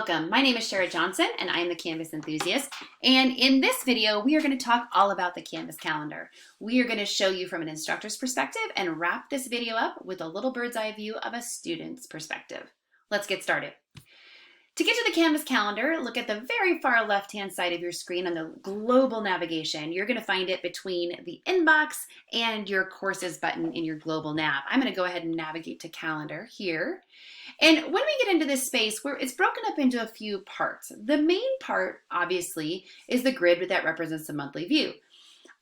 Welcome. My name is Shara Johnson and I am the Canvas enthusiast. And in this video, we are going to talk all about the Canvas calendar. We are going to show you from an instructor's perspective and wrap this video up with a little bird's eye view of a student's perspective. Let's get started. To get to the Canvas calendar, look at the very far left-hand side of your screen on the global navigation. You're going to find it between the inbox and your courses button in your global nav. I'm going to go ahead and navigate to calendar here. And when we get into this space, it's broken up into a few parts. The main part, obviously, is the grid that represents the monthly view.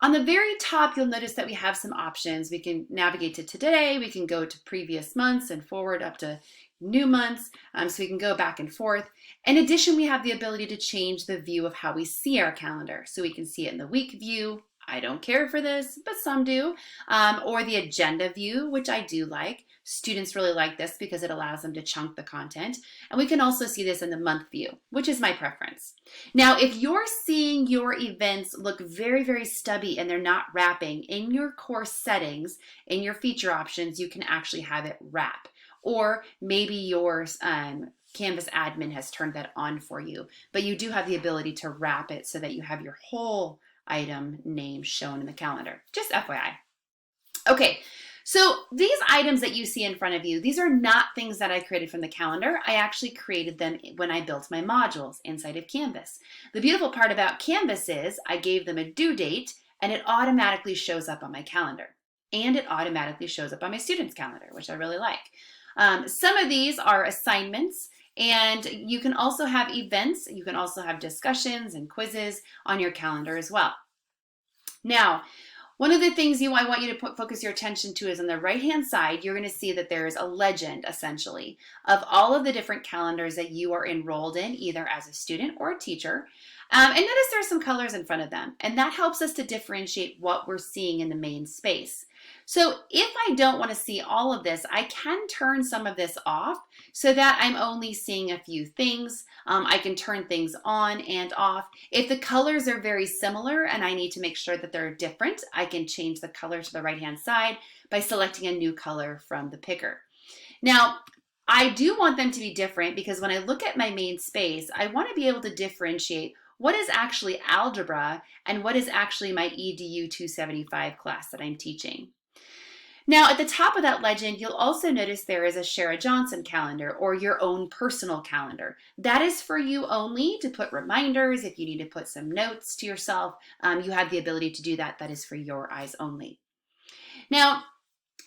On the very top, you'll notice that we have some options. We can navigate to today, we can go to previous months and forward up to new months, so we can go back and forth. In addition, we have the ability to change the view of how we see our calendar. So we can see it in the week view. I don't care for this, but some do. Or the agenda view, which I do like. Students really like this because it allows them to chunk the content. And we can also see this in the month view, which is my preference. Now, if you're seeing your events look very, very stubby and they're not wrapping, in your course settings, in your feature options, you can actually have it wrap. Or maybe your Canvas admin has turned that on for you, but you do have the ability to wrap it so that you have your whole item name shown in the calendar. Just FYI. Okay, so these items that you see in front of you, these are not things that I created from the calendar. I actually created them when I built my modules inside of Canvas. The beautiful part about Canvas is I gave them a due date and it automatically shows up on my calendar. And it automatically shows up on my students' calendar, which I really like. Some of these are assignments, and you can also have events. You can also have discussions and quizzes on your calendar as well. Now, one of the things I want you to focus your attention to is on the right-hand side, you're going to see that there is a legend, essentially, of all of the different calendars that you are enrolled in, either as a student or a teacher. And notice there are some colors in front of them, and that helps us to differentiate what we're seeing in the main space. So if I don't want to see all of this, I can turn some of this off so that I'm only seeing a few things. I can turn things on and off. If the colors are very similar and I need to make sure that they're different, I can change the color to the right-hand side by selecting a new color from the picker. Now, I do want them to be different because when I look at my main space, I want to be able to differentiate what is actually algebra and what is actually my EDU 275 class that I'm teaching. Now, at the top of that legend, you'll also notice there is a Shara Johnson calendar or your own personal calendar. That is for you only to put reminders. If you need to put some notes to yourself, you have the ability to do that. That is for your eyes only. Now,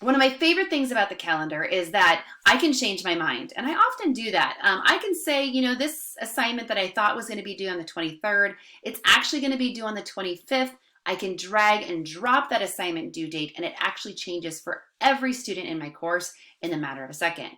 one of my favorite things about the calendar is that I can change my mind, and I often do that. I can say, you know, this assignment that I thought was going to be due on the 23rd, it's actually going to be due on the 25th. I can drag and drop that assignment due date, and it actually changes for every student in my course in a matter of a second.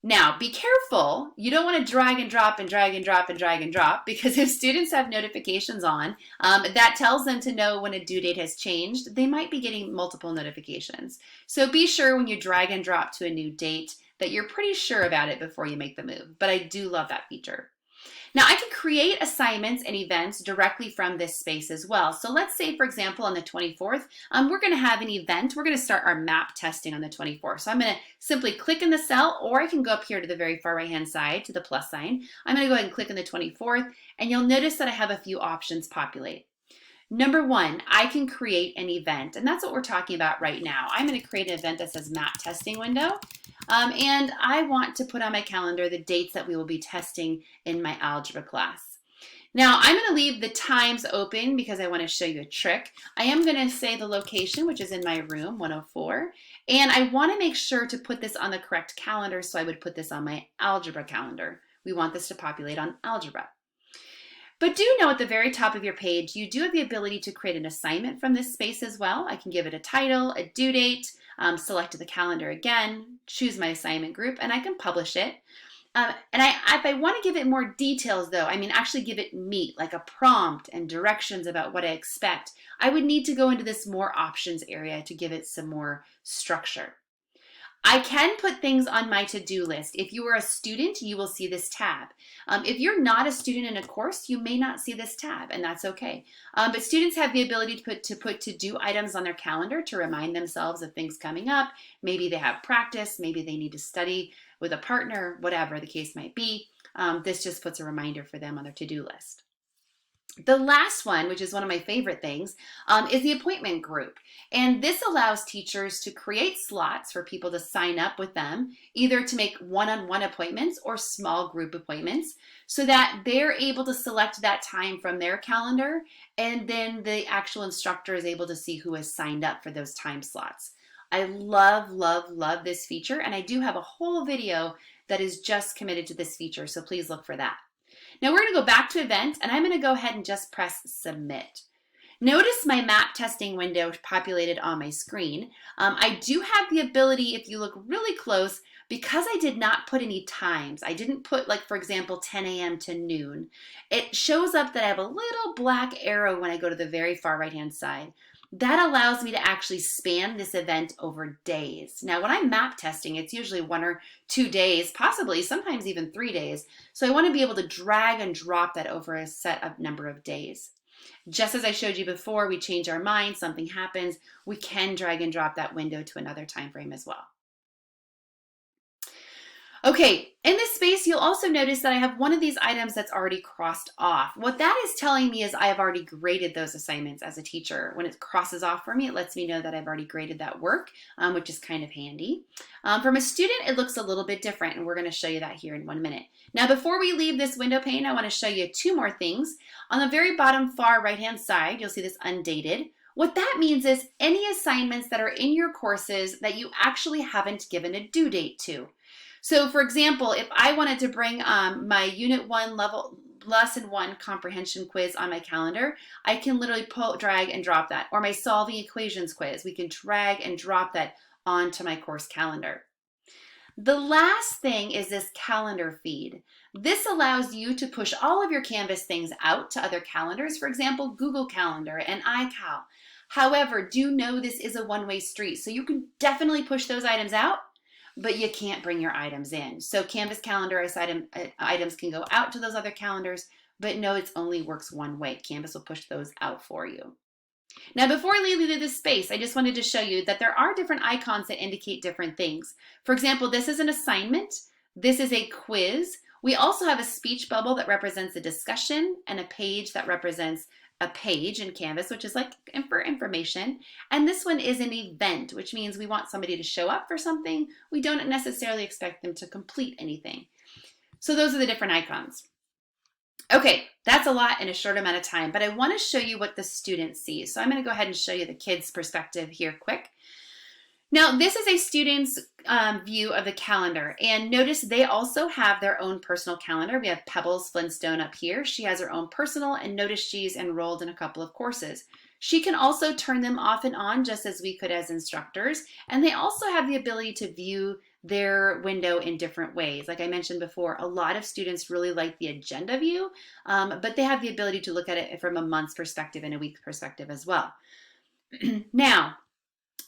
Now, be careful. You don't want to drag and drop and drag and drop and drag and drop, because if students have notifications on, that tells them to know when a due date has changed. They might be getting multiple notifications. So be sure when you drag and drop to a new date that you're pretty sure about it before you make the move. But I do love that feature. Now, I can create assignments and events directly from this space as well. So let's say, for example, on the 24th, we're going to have an event. We're going to start our map testing on the 24th. So I'm going to simply click in the cell, or I can go up here to the very far right-hand side to the plus sign. I'm going to go ahead and click on the 24th, and you'll notice that I have a few options populate. Number one, I can create an event, and that's what we're talking about right now. I'm going to create an event that says map testing window. And I want to put on my calendar the dates that we will be testing in my algebra class. Now, I'm going to leave the times open because I want to show you a trick. I am going to say the location, which is in my room, 104, and I want to make sure to put this on the correct calendar, so I would put this on my algebra calendar. We want this to populate on algebra. But do know at the very top of your page, you do have the ability to create an assignment from this space as well. I can give it a title, a due date, select the calendar again, choose my assignment group, and I can publish it. If I want to give it more details though, actually give it meat, like a prompt and directions about what I expect, I would need to go into this more options area to give it some more structure. I can put things on my to-do list. If you are a student, you will see this tab. If you're not a student in a course, you may not see this tab, and that's okay. But students have the ability to put to-do items on their calendar to remind themselves of things coming up. Maybe they have practice, maybe they need to study with a partner, whatever the case might be. This just puts a reminder for them on their to-do list. The last one, which is one of my favorite things, is the appointment group. And this allows teachers to create slots for people to sign up with them, either to make one-on-one appointments or small group appointments, so that they're able to select that time from their calendar, and then the actual instructor is able to see who has signed up for those time slots. I love, love, love this feature, and I do have a whole video that is just committed to this feature, so please look for that. Now we're going to go back to event, and I'm going to go ahead and just press submit. Notice my map testing window populated on my screen. I do have the ability, if you look really close, because I did not put any times, I didn't put, like, for example, 10 a.m. to noon, it shows up that I have a little black arrow when I go to the very far right-hand side. That allows me to actually span this event over days. Now, when I'm map testing, it's usually 1 or 2 days, possibly sometimes even 3 days. So I want to be able to drag and drop that over a set of number of days. Just as I showed you before, we change our mind, something happens, we can drag and drop that window to another time frame as well. Okay, in this space, you'll also notice that I have one of these items that's already crossed off. What that is telling me is I have already graded those assignments as a teacher. When it crosses off for me, it lets me know that I've already graded that work, which is kind of handy. From a student, it looks a little bit different, and we're going to show you that here in 1 minute. Now, before we leave this window pane, I want to show you 2 more things. On the very bottom far right-hand side, you'll see this undated. What that means is any assignments that are in your courses that you actually haven't given a due date to. So for example, if I wanted to bring my Unit 1 Lesson 1 comprehension quiz on my calendar, I can literally drag and drop that. Or my solving equations quiz, we can drag and drop that onto my course calendar. The last thing is this calendar feed. This allows you to push all of your Canvas things out to other calendars, for example, Google Calendar and iCal. However, do know this is a one-way street, so you can definitely push those items out, but you can't bring your items in. So Canvas calendar items can go out to those other calendars, but no, it only works one way. Canvas will push those out for you. Now, before I leave you to this space, I just wanted to show you that there are different icons that indicate different things. For example, this is an assignment. This is a quiz. We also have a speech bubble that represents a discussion and a page that represents a page in Canvas, which is like for information. And this one is an event, which means we want somebody to show up for something. We don't necessarily expect them to complete anything. So those are the different icons. Okay, that's a lot in a short amount of time, but I want to show you what the student sees. So I'm going to go ahead and show you the kids' perspective here quick. Now, this is a student's view of the calendar, and notice they also have their own personal calendar. We have Pebbles Flintstone up here. She has her own personal, and notice she's enrolled in a couple of courses. She can also turn them off and on just as we could as instructors, and they also have the ability to view their window in different ways. Like I mentioned before, a lot of students really like the agenda view, but they have the ability to look at it from a month's perspective and a week's perspective as well. Now,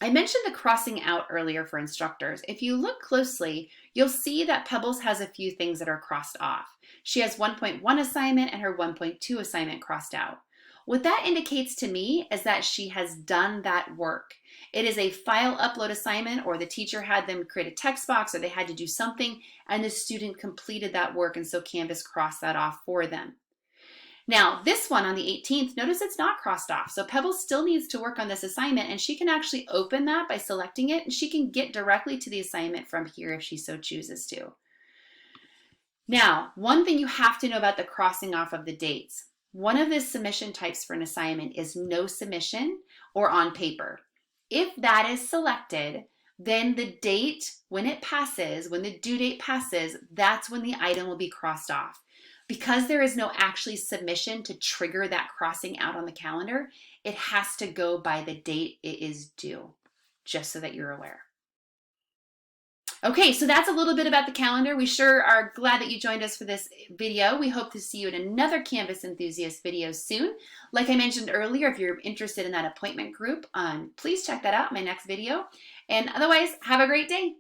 I mentioned the crossing out earlier for instructors. If you look closely, you'll see that Pebbles has a few things that are crossed off. She has 1.1 assignment and her 1.2 assignment crossed out. What that indicates to me is that she has done that work. It is a file upload assignment, or the teacher had them create a text box, or they had to do something, and the student completed that work, and so Canvas crossed that off for them. Now, this one on the 18th, notice it's not crossed off. So Pebbles still needs to work on this assignment, and she can actually open that by selecting it, and she can get directly to the assignment from here if she so chooses to. Now, one thing you have to know about the crossing off of the dates. One of the submission types for an assignment is no submission or on paper. If that is selected, then the date, when it passes, when the due date passes, that's when the item will be crossed off. Because there is no actually submission to trigger that crossing out on the calendar, it has to go by the date it is due, just so that you're aware. Okay, so that's a little bit about the calendar. We sure are glad that you joined us for this video. We hope to see you in another Canvas Enthusiast video soon. Like I mentioned earlier, if you're interested in that appointment group, please check that out in my next video. And otherwise, have a great day.